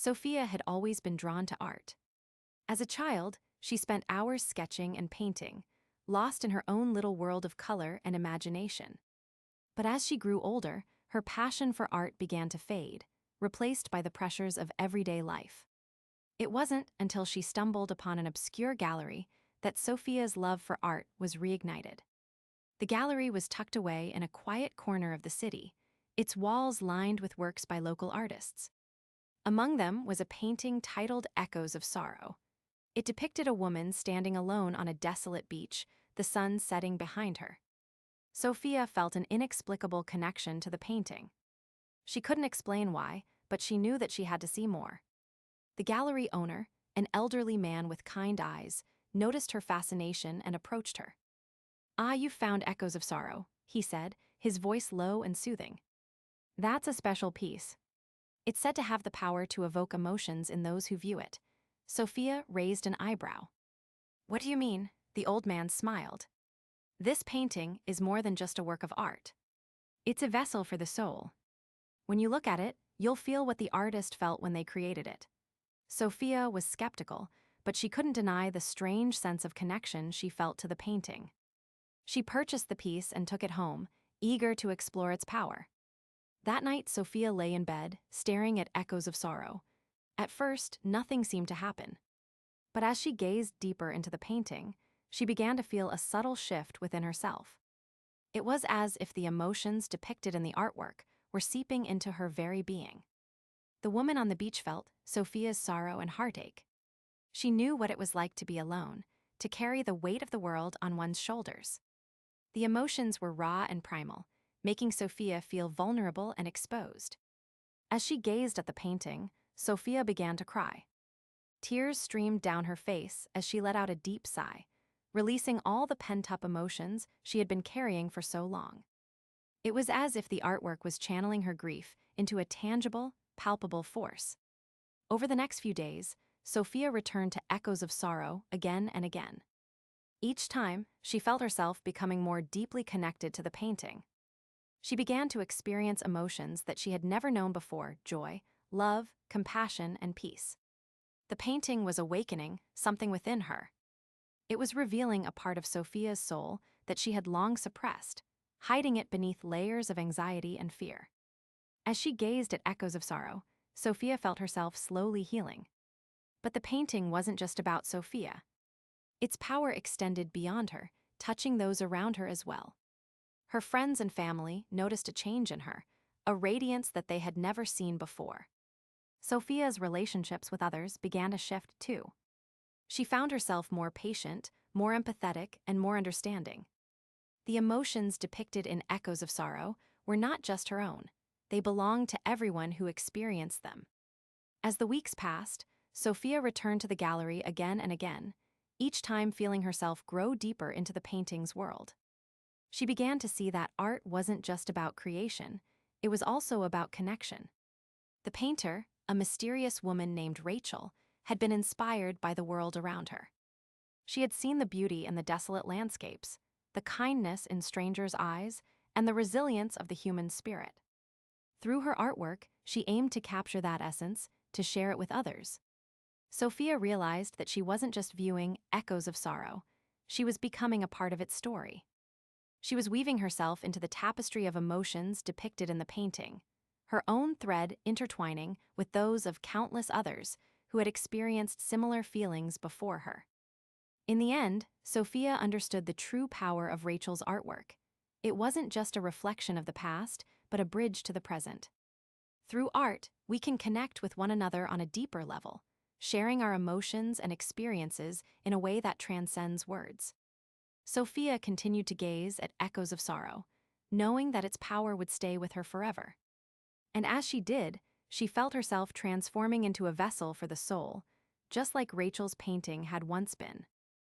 Sophia had always been drawn to art. As a child, she spent hours sketching and painting, lost in her own little world of color and imagination. But as she grew older, her passion for art began to fade, replaced by the pressures of everyday life. It wasn't until she stumbled upon an obscure gallery that Sophia's love for art was reignited. The gallery was tucked away in a quiet corner of the city, its walls lined with works by local artists. Among them was a painting titled Echoes of Sorrow. It depicted a woman standing alone on a desolate beach, the sun setting behind her. Sophia felt an inexplicable connection to the painting. She couldn't explain why, but she knew that she had to see more. The gallery owner, an elderly man with kind eyes, noticed her fascination and approached her. "Ah, you've found Echoes of Sorrow," he said, his voice low and soothing. "That's a special piece. It's said to have the power to evoke emotions in those who view it." Sophia raised an eyebrow. "What do you mean?" The old man smiled. "This painting is more than just a work of art. It's a vessel for the soul. When you look at it, you'll feel what the artist felt when they created it." Sophia was skeptical, but she couldn't deny the strange sense of connection she felt to the painting. She purchased the piece and took it home, eager to explore its power. That night, Sophia lay in bed, staring at Echoes of Sorrow. At first, nothing seemed to happen. But as she gazed deeper into the painting, she began to feel a subtle shift within herself. It was as if the emotions depicted in the artwork were seeping into her very being. The woman on the beach felt Sophia's sorrow and heartache. She knew what it was like to be alone, to carry the weight of the world on one's shoulders. The emotions were raw and primal, making Sophia feel vulnerable and exposed. As she gazed at the painting, Sophia began to cry. Tears streamed down her face as she let out a deep sigh, releasing all the pent-up emotions she had been carrying for so long. It was as if the artwork was channeling her grief into a tangible, palpable force. Over the next few days, Sophia returned to Echoes of Sorrow again and again. Each time, she felt herself becoming more deeply connected to the painting. She began to experience emotions that she had never known before: joy, love, compassion, and peace. The painting was awakening something within her. It was revealing a part of Sophia's soul that she had long suppressed, hiding it beneath layers of anxiety and fear. As she gazed at Echoes of Sorrow, Sophia felt herself slowly healing. But the painting wasn't just about Sophia. Its power extended beyond her, touching those around her as well. Her friends and family noticed a change in her, a radiance that they had never seen before. Sophia's relationships with others began to shift too. She found herself more patient, more empathetic, and more understanding. The emotions depicted in Echoes of Sorrow were not just her own. They belonged to everyone who experienced them. As the weeks passed, Sophia returned to the gallery again and again, each time feeling herself grow deeper into the painting's world. She began to see that art wasn't just about creation, it was also about connection. The painter, a mysterious woman named Rachel, had been inspired by the world around her. She had seen the beauty in the desolate landscapes, the kindness in strangers' eyes, and the resilience of the human spirit. Through her artwork, she aimed to capture that essence, to share it with others. Sophia realized that she wasn't just viewing Echoes of Sorrow, she was becoming a part of its story. She was weaving herself into the tapestry of emotions depicted in the painting, her own thread intertwining with those of countless others who had experienced similar feelings before her. In the end, Sophia understood the true power of Rachel's artwork. It wasn't just a reflection of the past, but a bridge to the present. Through art, we can connect with one another on a deeper level, sharing our emotions and experiences in a way that transcends words. Sophia continued to gaze at Echoes of Sorrow, knowing that its power would stay with her forever. And as she did, she felt herself transforming into a vessel for the soul, just like Rachel's painting had once been.